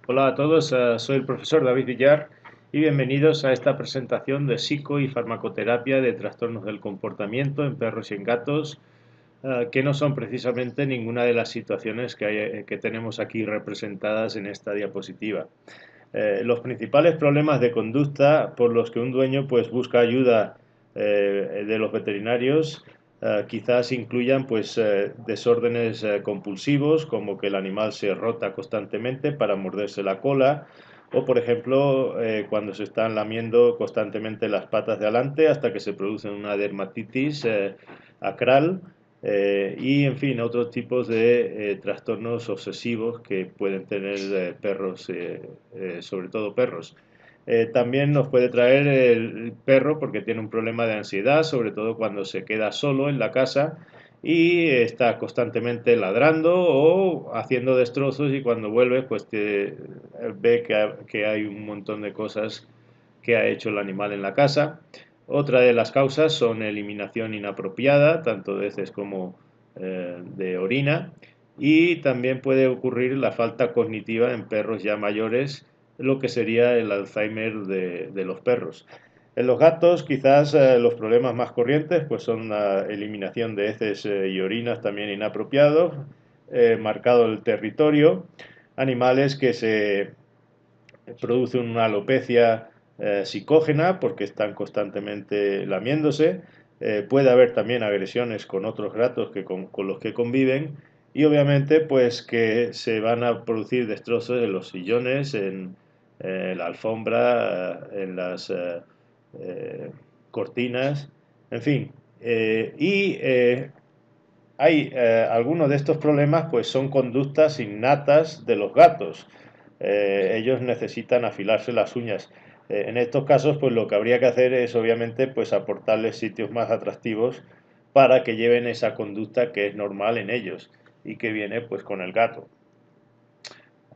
Hola a todos, soy el profesor David Villar y bienvenidos a esta presentación de psico y farmacoterapia de trastornos del comportamiento en perros y en gatos, que no son precisamente ninguna de las situaciones que tenemos aquí representadas en esta diapositiva. Los principales problemas de conducta por los que un dueño pues busca ayuda de los veterinarios quizás incluyan pues desórdenes compulsivos, como que el animal se rota constantemente para morderse la cola, o por ejemplo cuando se están lamiendo constantemente las patas de adelante hasta que se produce una dermatitis acral, y en fin, otros tipos de trastornos obsesivos que pueden tener perros, sobre todo perros. También nos puede traer el perro porque tiene un problema de ansiedad, sobre todo cuando se queda solo en la casa y está constantemente ladrando o haciendo destrozos, y cuando vuelve pues ve que hay un montón de cosas que ha hecho el animal en la casa. Otra de las causas son eliminación inapropiada, tanto de heces como de orina, y también puede ocurrir la falta cognitiva en perros ya mayores, lo que sería el Alzheimer de los perros. En los gatos quizás los problemas más corrientes pues son la eliminación de heces y orinas también inapropiados, marcado el territorio, animales que se producen una alopecia psicógena porque están constantemente lamiéndose. Puede haber también agresiones con otros gatos con los que conviven, y obviamente pues que se van a producir destrozos en los sillones, en la alfombra, en las cortinas, en fin. Hay algunos de estos problemas pues son conductas innatas de los gatos. Ellos necesitan afilarse las uñas. En estos casos pues lo que habría que hacer es obviamente pues aportarles sitios más atractivos para que lleven esa conducta que es normal en ellos y que viene pues con el gato.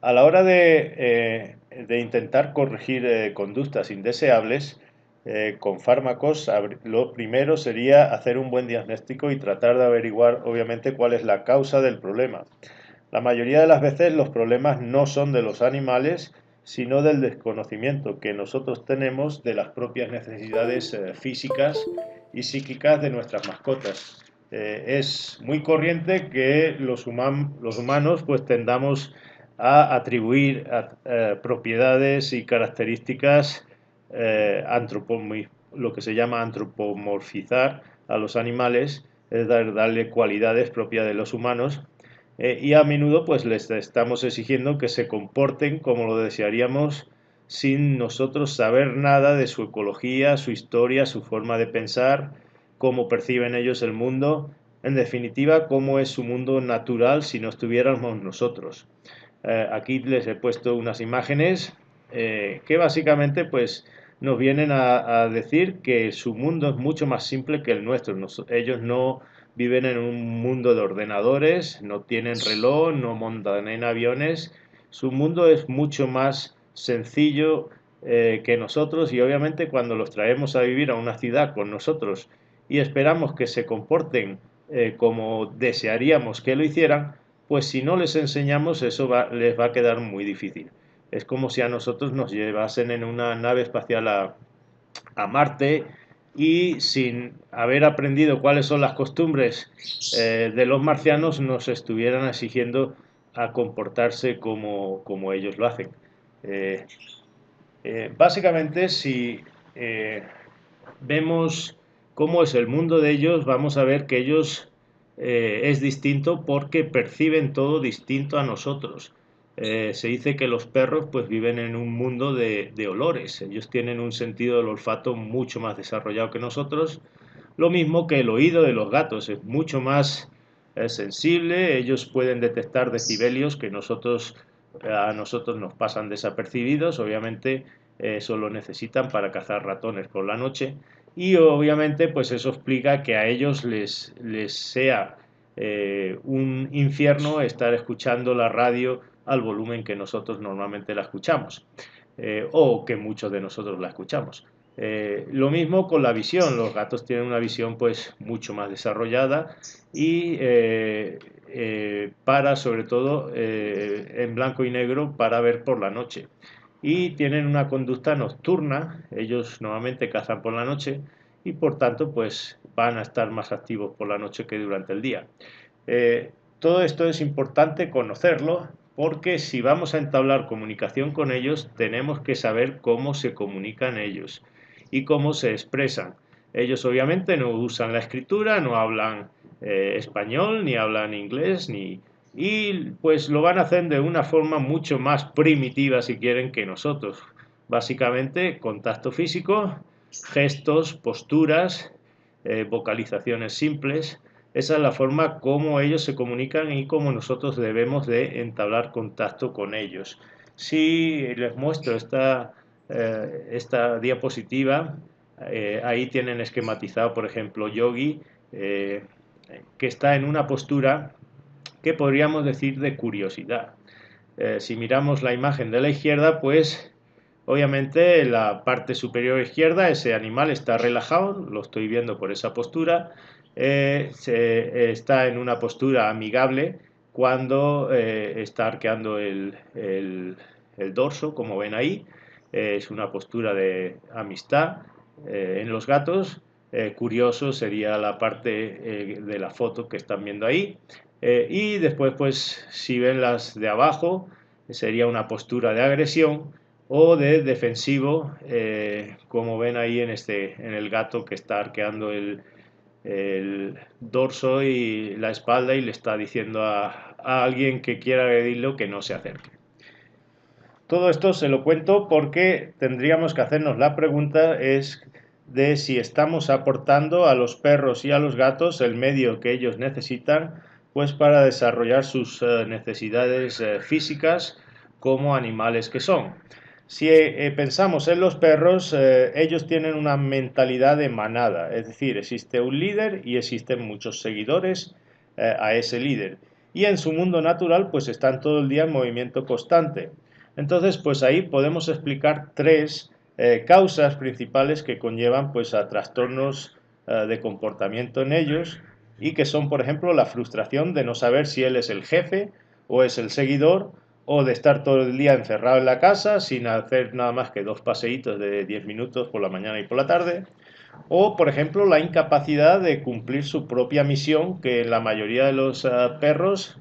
A la hora de intentar corregir conductas indeseables con fármacos, lo primero sería hacer un buen diagnóstico y tratar de averiguar, obviamente, cuál es la causa del problema. La mayoría de las veces los problemas no son de los animales, sino del desconocimiento que nosotros tenemos de las propias necesidades físicas y psíquicas de nuestras mascotas. Es muy corriente que los humanos pues tendamos a atribuir propiedades y características, lo que se llama antropomorfizar a los animales, es darle cualidades propias de los humanos, y a menudo pues les estamos exigiendo que se comporten como lo desearíamos sin nosotros saber nada de su ecología, su historia, su forma de pensar, cómo perciben ellos el mundo, en definitiva, cómo es su mundo natural si no estuviéramos nosotros. Aquí les he puesto unas imágenes que básicamente pues nos vienen a decir que su mundo es mucho más simple que el nuestro. Ellos no viven en un mundo de ordenadores, no tienen reloj, no montan en aviones. Su mundo es mucho más sencillo que nosotros, y obviamente cuando los traemos a vivir a una ciudad con nosotros y esperamos que se comporten como desearíamos que lo hicieran, pues si no les enseñamos eso les va a quedar muy difícil. Es como si a nosotros nos llevasen en una nave espacial a Marte, y sin haber aprendido cuáles son las costumbres de los marcianos nos estuvieran exigiendo a comportarse como ellos lo hacen. Eh, Básicamente, si eh, vemos cómo es el mundo de ellos, vamos a ver que ellos es distinto porque perciben todo distinto a nosotros. Se dice que los perros pues viven en un mundo de olores. Ellos tienen un sentido del olfato mucho más desarrollado que nosotros. Lo mismo que el oído de los gatos es mucho más sensible. Ellos pueden detectar decibelios que a nosotros nos pasan desapercibidos. Obviamente eso lo necesitan para cazar ratones por la noche, y obviamente pues eso explica que a ellos les sea un infierno estar escuchando la radio al volumen que nosotros normalmente la escuchamos, o que muchos de nosotros la escuchamos. Lo mismo con la visión. Los gatos tienen una visión pues mucho más desarrollada, y para, sobre todo, en blanco y negro para ver por la noche. Y tienen una conducta nocturna, ellos normalmente cazan por la noche y por tanto pues van a estar más activos por la noche que durante el día. Todo esto es importante conocerlo porque si vamos a entablar comunicación con ellos tenemos que saber cómo se comunican ellos y cómo se expresan. Ellos obviamente no usan la escritura, no hablan español, ni hablan inglés, y pues lo van a hacer de una forma mucho más primitiva si quieren que nosotros. Básicamente contacto físico, gestos, posturas, vocalizaciones simples. Esa es la forma como ellos se comunican y como nosotros debemos de entablar contacto con ellos. Si les muestro esta diapositiva, ahí tienen esquematizado, por ejemplo, Yogi, que está en una postura que podríamos decir de curiosidad. Si miramos la imagen de la izquierda, pues obviamente la parte superior izquierda, ese animal está relajado, lo estoy viendo por esa postura, está en una postura amigable cuando está arqueando el dorso, como ven ahí, es una postura de amistad. En los gatos, curioso sería la parte de la foto que están viendo ahí. Y después, pues, si ven las de abajo, sería una postura de agresión o de defensivo, como ven ahí en el gato que está arqueando el dorso y la espalda y le está diciendo a alguien que quiera agredirlo que no se acerque. Todo esto se lo cuento porque tendríamos que hacernos la pregunta es de si estamos aportando a los perros y a los gatos el medio que ellos necesitan pues para desarrollar sus necesidades físicas como animales que son. Si pensamos en los perros, ellos tienen una mentalidad de manada, es decir, existe un líder y existen muchos seguidores a ese líder. Y en su mundo natural pues están todo el día en movimiento constante. Entonces, pues ahí podemos explicar tres causas principales que conllevan pues a trastornos de comportamiento en ellos y que son, por ejemplo, la frustración de no saber si él es el jefe o es el seguidor o de estar todo el día encerrado en la casa sin hacer nada más que 2 paseitos de 10 minutos por la mañana y por la tarde. O, por ejemplo, la incapacidad de cumplir su propia misión, que en la mayoría de los perros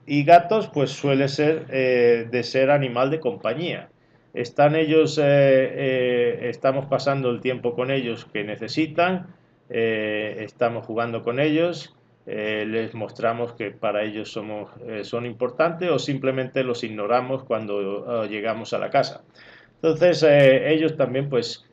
y gatos pues suele ser de ser animal de compañía. Están ellos, estamos pasando el tiempo con ellos que necesitan, estamos jugando con ellos, les mostramos que para ellos son importantes o simplemente los ignoramos cuando llegamos a la casa. Entonces ellos también pues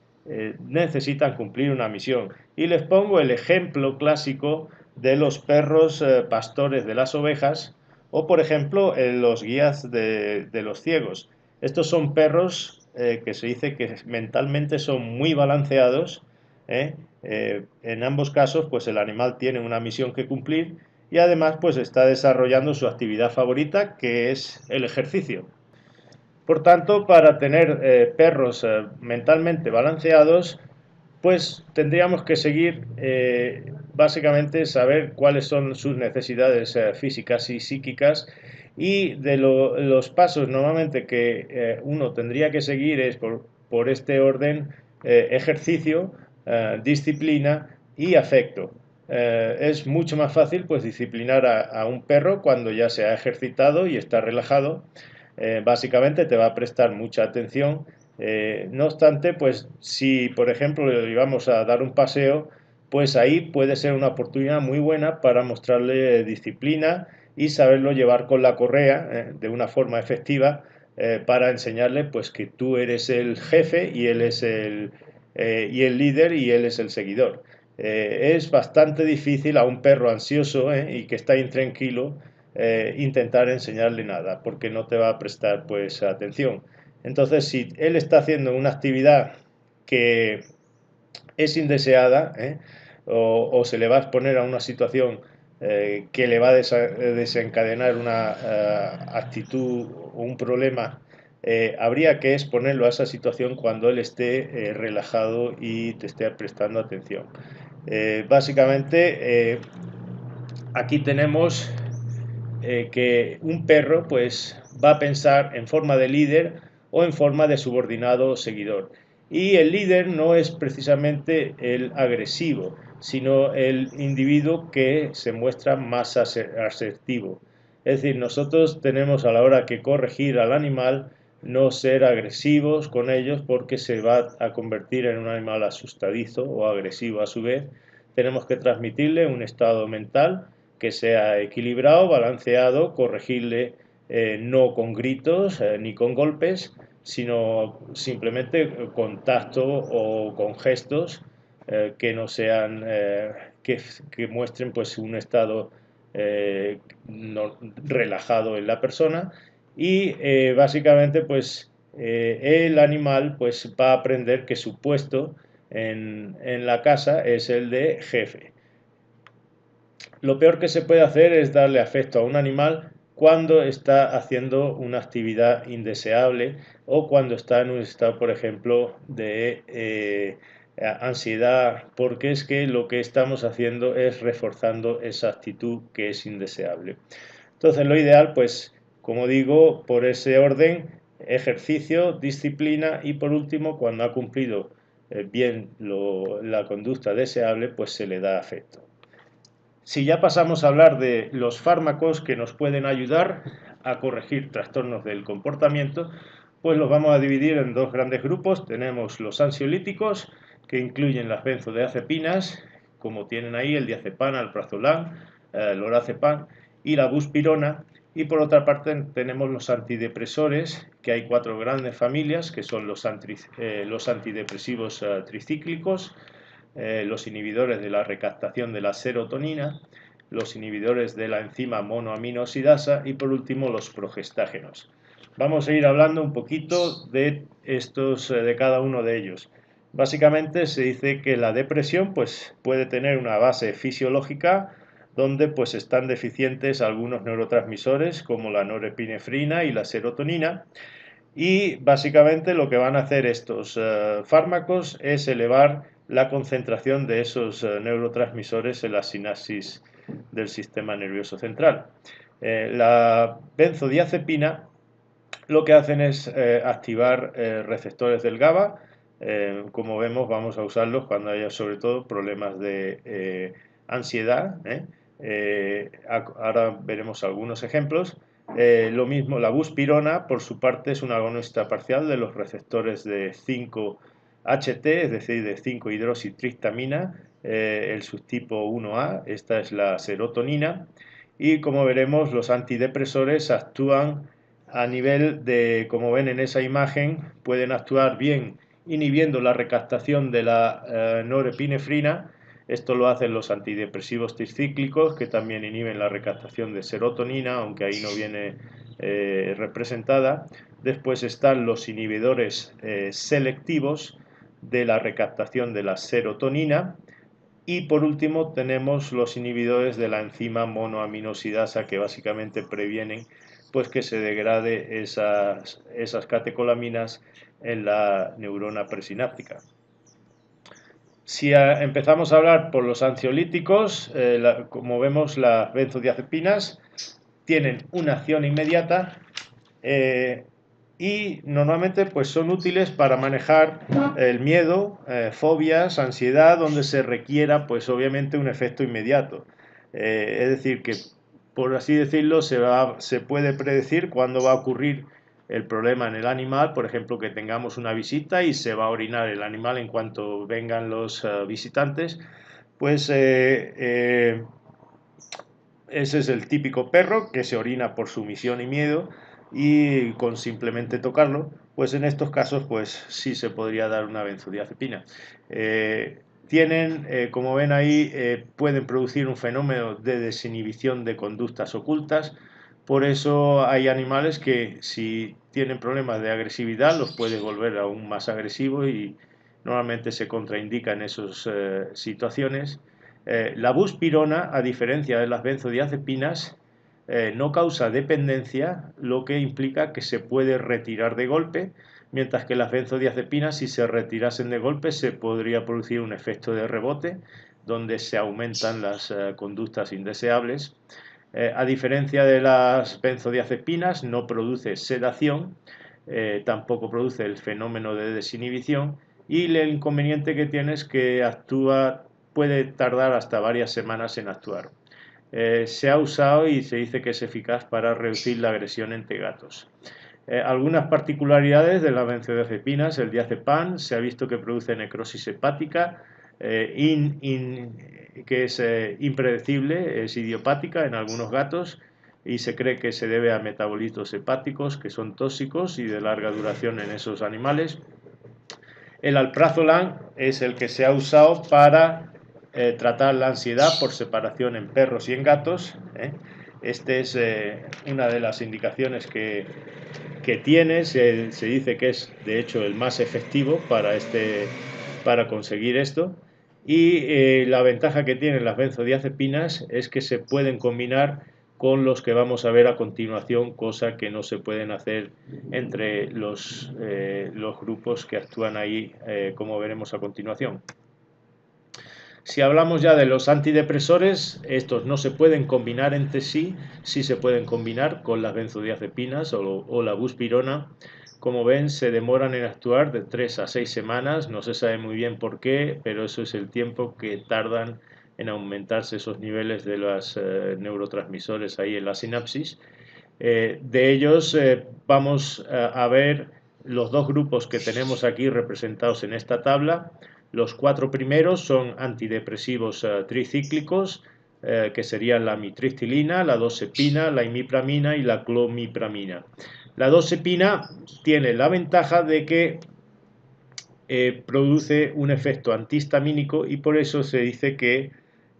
necesitan cumplir una misión. Y les pongo el ejemplo clásico de los perros pastores de las ovejas o, por ejemplo, los guías de los ciegos. Estos son perros que se dice que mentalmente son muy balanceados. En ambos casos, pues el animal tiene una misión que cumplir y además pues está desarrollando su actividad favorita, que es el ejercicio. Por tanto, para tener perros mentalmente balanceados, pues tendríamos que seguir básicamente saber cuáles son sus necesidades físicas y psíquicas y de los pasos normalmente que uno tendría que seguir es por este orden ejercicio, disciplina y afecto. Es mucho más fácil pues disciplinar a un perro cuando ya se ha ejercitado y está relajado. Básicamente te va a prestar mucha atención. No obstante, pues si por ejemplo le íbamos a dar un paseo, pues ahí puede ser una oportunidad muy buena para mostrarle disciplina y saberlo llevar con la correa de una forma efectiva para enseñarle pues que tú eres el jefe y él es y el líder y él es el seguidor. Es bastante difícil a un perro ansioso y que está intranquilo intentar enseñarle nada porque no te va a prestar pues atención. Entonces, si él está haciendo una actividad que es indeseada o se le va a exponer a una situación que le va a desencadenar una actitud o un problema, habría que exponerlo a esa situación cuando él esté relajado y te esté prestando atención. Básicamente, aquí tenemos que un perro pues va a pensar en forma de líder o en forma de subordinado o seguidor. Y el líder no es precisamente el agresivo, sino el individuo que se muestra más asertivo. Es decir, nosotros tenemos a la hora que corregir al animal no ser agresivos con ellos porque se va a convertir en un animal asustadizo o agresivo a su vez. Tenemos que transmitirle un estado mental que sea equilibrado, balanceado, corregirle no con gritos ni con golpes, sino simplemente con tacto o con gestos que no sean, que muestren pues un estado relajado en la persona y básicamente pues el animal pues va a aprender que su puesto en la casa es el de jefe. Lo peor que se puede hacer es darle afecto a un animal cuando está haciendo una actividad indeseable o cuando está en un estado, por ejemplo, de ansiedad, porque es que lo que estamos haciendo es reforzando esa actitud que es indeseable. Entonces, lo ideal, pues, como digo, por ese orden, ejercicio, disciplina y por último, cuando ha cumplido bien la conducta deseable, pues se le da afecto. Si ya pasamos a hablar de los fármacos que nos pueden ayudar a corregir trastornos del comportamiento, pues los vamos a dividir en dos grandes grupos. Tenemos los ansiolíticos, que incluyen las benzodiazepinas, como tienen ahí el diazepam, alprazolam, lorazepam y la buspirona. Y por otra parte tenemos los antidepresores, que hay cuatro grandes familias, que son los antidepresivos tricíclicos, los inhibidores de la recaptación de la serotonina, los inhibidores de la enzima monoaminoxidasa y por último los progestágenos. Vamos a ir hablando un poquito de estos, de cada uno de ellos. Básicamente se dice que la depresión pues, puede tener una base fisiológica donde pues, están deficientes algunos neurotransmisores como la norepinefrina y la serotonina. Y básicamente lo que van a hacer estos fármacos es elevar la concentración de esos neurotransmisores en la sinapsis del sistema nervioso central. La benzodiazepina lo que hacen es activar receptores del GABA. Como vemos, vamos a usarlos cuando haya sobre todo problemas de ansiedad. Ahora veremos algunos ejemplos. Lo mismo, la buspirona, por su parte, es una agonista parcial de los receptores de 5-HT, es decir, de 5-hidroxitriptamina, el subtipo 1A, esta es la serotonina, y como veremos, los antidepresores actúan a nivel de, como ven en esa imagen, pueden actuar bien inhibiendo la recaptación de la norepinefrina. Esto lo hacen los antidepresivos tricíclicos, que también inhiben la recaptación de serotonina, aunque ahí no viene representada. Después están los inhibidores selectivos de la recaptación de la serotonina. Y por último tenemos los inhibidores de la enzima monoaminoxidasa, que básicamente previenen pues, que se degrade esas catecolaminas en la neurona presináptica. Si empezamos a hablar por los ansiolíticos, como vemos, las benzodiazepinas tienen una acción inmediata y normalmente pues, son útiles para manejar el miedo, fobias, ansiedad, donde se requiera pues, obviamente un efecto inmediato. Es decir, que por así decirlo, se puede predecir cuándo va a ocurrir el problema en el animal, por ejemplo, que tengamos una visita y se va a orinar el animal en cuanto vengan los visitantes, pues ese es el típico perro que se orina por sumisión y miedo y con simplemente tocarlo, pues en estos casos pues sí se podría dar una benzodiazepina. Tienen, como ven ahí, pueden producir un fenómeno de desinhibición de conductas ocultas. Por eso hay animales que si tienen problemas de agresividad los puede volver aún más agresivos y normalmente se contraindica en esas situaciones. La buspirona, a diferencia de las benzodiazepinas, no causa dependencia, lo que implica que se puede retirar de golpe, mientras que las benzodiazepinas, si se retirasen de golpe, se podría producir un efecto de rebote, donde se aumentan las conductas indeseables. A diferencia de las benzodiazepinas, no produce sedación, tampoco produce el fenómeno de desinhibición, y el inconveniente que tiene es que puede tardar hasta varias semanas en actuar. Se ha usado y se dice que es eficaz para reducir la agresión entre gatos. Algunas particularidades de las benzodiazepinas: el diazepam se ha visto que produce necrosis hepática, que es impredecible, es idiopática en algunos gatos, y se cree que se debe a metabolitos hepáticos que son tóxicos y de larga duración en esos animales. El alprazolam es el que se ha usado para tratar la ansiedad por separación en perros y en gatos. Este es una de las indicaciones que tiene. Se dice que es de hecho el más efectivo para conseguir esto. Y la ventaja que tienen las benzodiazepinas es que se pueden combinar con los que vamos a ver a continuación, cosa que no se pueden hacer entre los grupos que actúan ahí, como veremos a continuación. Si hablamos ya de los antidepresores, estos no se pueden combinar entre sí, sí se pueden combinar con las benzodiazepinas o la buspirona. Como ven, se demoran en actuar de 3 a 6 semanas, no se sabe muy bien por qué, pero eso es el tiempo que tardan en aumentarse esos niveles de los neurotransmisores ahí en la sinapsis. De ellos vamos a ver los dos grupos que tenemos aquí representados en esta tabla. Los 4 primeros son antidepresivos tricíclicos, que serían la mitristilina, la dosepina, la imipramina y la clomipramina. La dosepina tiene la ventaja de que produce un efecto antihistamínico, y por eso se dice que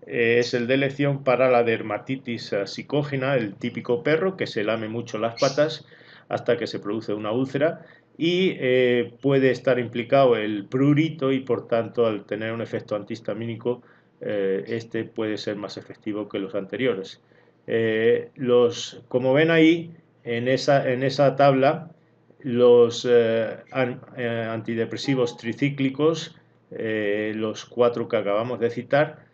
es el de elección para la dermatitis psicógena, el típico perro que se lame mucho las patas hasta que se produce una úlcera, y puede estar implicado el prurito, y por tanto, al tener un efecto antihistamínico, este puede ser más efectivo que los anteriores. Como ven ahí en esa tabla, los antidepresivos tricíclicos, los 4 que acabamos de citar,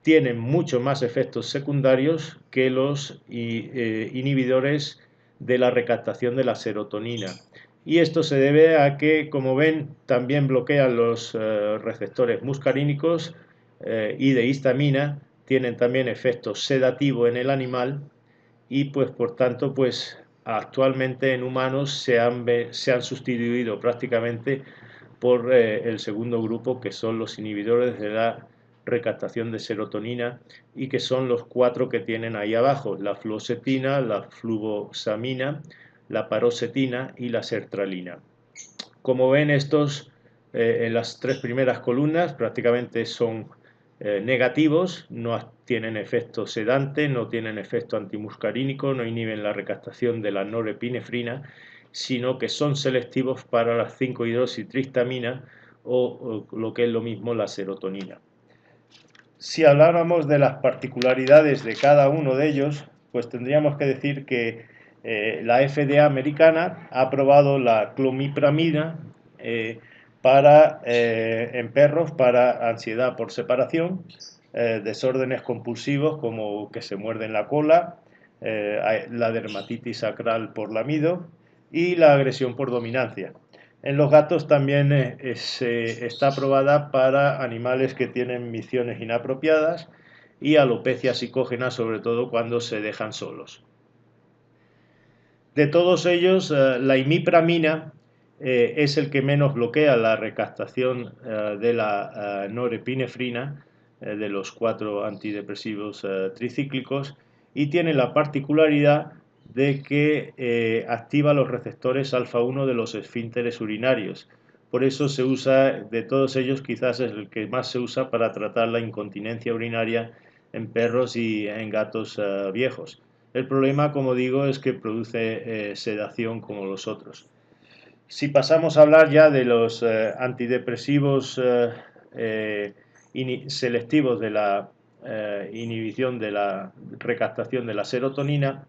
tienen mucho más efectos secundarios que los inhibidores de la recaptación de la serotonina. Y esto se debe a que, como ven, también bloquean los receptores muscarínicos y de histamina, tienen también efecto sedativo en el animal, y pues por tanto, pues actualmente en humanos se han sustituido prácticamente por el segundo grupo, que son los inhibidores de la recaptación de serotonina, y que son los 4 que tienen ahí abajo: la fluoxetina, la fluvoxamina, la paroxetina y la sertralina. Como ven, estos en las 3 primeras columnas prácticamente son negativos, no tienen efecto sedante, no tienen efecto antimuscarínico, no inhiben la recaptación de la norepinefrina, sino que son selectivos para la 5-hidroxitristamina o lo que es lo mismo, la serotonina. Si habláramos de las particularidades de cada uno de ellos, pues tendríamos que decir que la FDA americana ha aprobado la clomipramina en perros para ansiedad por separación, desórdenes compulsivos como que se muerden la cola, la dermatitis sacral por lamido y la agresión por dominancia. En los gatos también está aprobada para animales que tienen micciones inapropiadas y alopecia psicógena, sobre todo cuando se dejan solos. De todos ellos, la imipramina es el que menos bloquea la recaptación de la norepinefrina de los 4 antidepresivos tricíclicos, y tiene la particularidad de que activa los receptores alfa-1 de los esfínteres urinarios. Por eso se usa, de todos ellos, quizás es el que más se usa para tratar la incontinencia urinaria en perros y en gatos viejos. El problema, como digo, es que produce sedación como los otros. Si pasamos a hablar ya de los antidepresivos selectivos de la inhibición de la recaptación de la serotonina,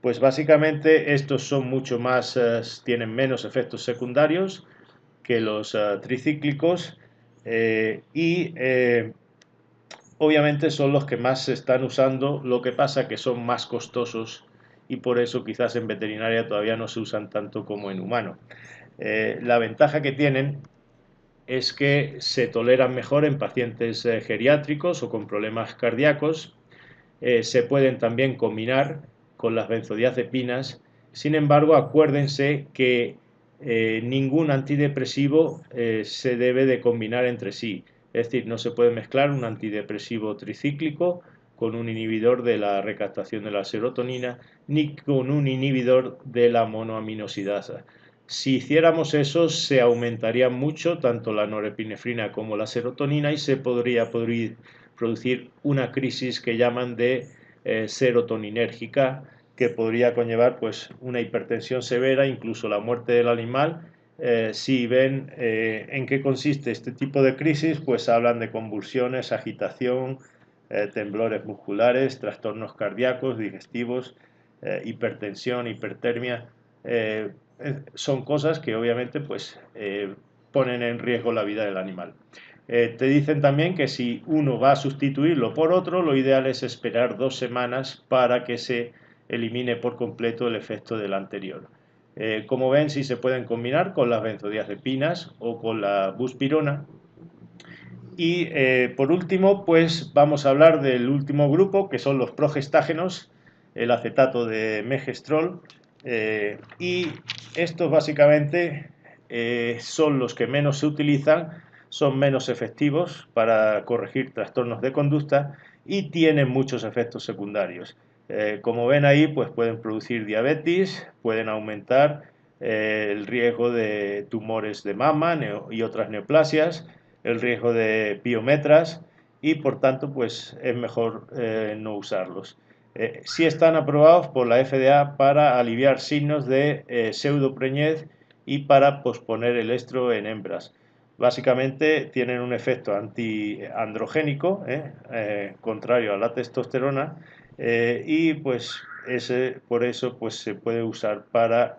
pues básicamente estos son mucho más, tienen menos efectos secundarios que los tricíclicos, y obviamente son los que más se están usando, lo que pasa que son más costosos y por eso quizás en veterinaria todavía no se usan tanto como en humano. La ventaja que tienen es que se toleran mejor en pacientes geriátricos o con problemas cardíacos. Se pueden también combinar con las benzodiazepinas. Sin embargo, acuérdense que ningún antidepresivo se debe de combinar entre sí. Es decir, no se puede mezclar un antidepresivo tricíclico con un inhibidor de la recaptación de la serotonina ni con un inhibidor de la monoaminosidasa. Si hiciéramos eso, se aumentaría mucho tanto la norepinefrina como la serotonina y se podría producir una crisis que llaman de serotoninérgica, que podría conllevar pues una hipertensión severa, incluso la muerte del animal. Si ven en qué consiste este tipo de crisis, pues hablan de convulsiones, agitación, temblores musculares, trastornos cardíacos, digestivos, hipertensión, hipertermia. Son cosas que obviamente pues ponen en riesgo la vida del animal. Te dicen también que si uno va a sustituirlo por otro, lo ideal es esperar 2 semanas para que se elimine por completo el efecto del anterior. Como ven, sí se pueden combinar con las benzodiazepinas o con la buspirona. Y por último, pues vamos a hablar del último grupo, que son los progestágenos, el acetato de megestrol. Y estos básicamente son los que menos se utilizan, son menos efectivos para corregir trastornos de conducta y tienen muchos efectos secundarios. Como ven ahí, pues pueden producir diabetes, pueden aumentar el riesgo de tumores de mama y otras neoplasias, el riesgo de piometras y por tanto pues es mejor no usarlos. Sí están aprobados por la FDA para aliviar signos de pseudopreñez y para posponer el estro en hembras. Básicamente tienen un efecto antiandrogénico, contrario a la testosterona, y pues por eso pues se puede usar para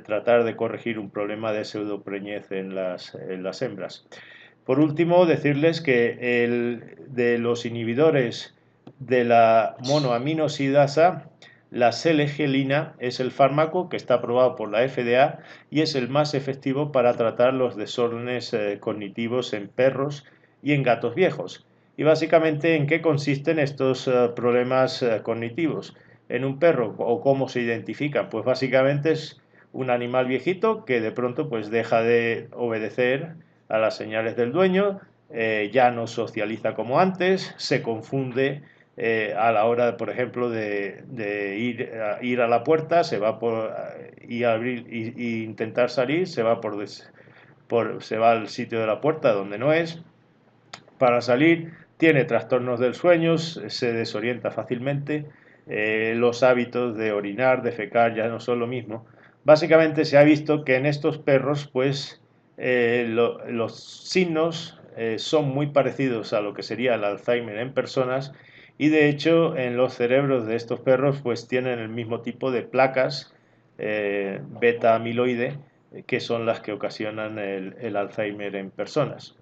tratar de corregir un problema de pseudopreñez en las hembras. Por último, decirles que de los inhibidores de la monoaminosidasa, la selegelina es el fármaco que está aprobado por la FDA y es el más efectivo para tratar los desórdenes cognitivos en perros y en gatos viejos. Y básicamente, ¿en qué consisten estos problemas cognitivos en un perro o cómo se identifican? Pues básicamente es un animal viejito que de pronto pues deja de obedecer a las señales del dueño, ya no socializa como antes, se confunde a la hora, por ejemplo, de ir a la puerta, se va por y abrir y intentar salir, se va se va al sitio de la puerta donde no es. Para salir tiene trastornos del sueño, se desorienta fácilmente, los hábitos de orinar, defecar ya no son lo mismo. Básicamente se ha visto que en estos perros pues los signos son muy parecidos a lo que sería el Alzheimer en personas y de hecho en los cerebros de estos perros pues tienen el mismo tipo de placas beta amiloide que son las que ocasionan el Alzheimer en personas.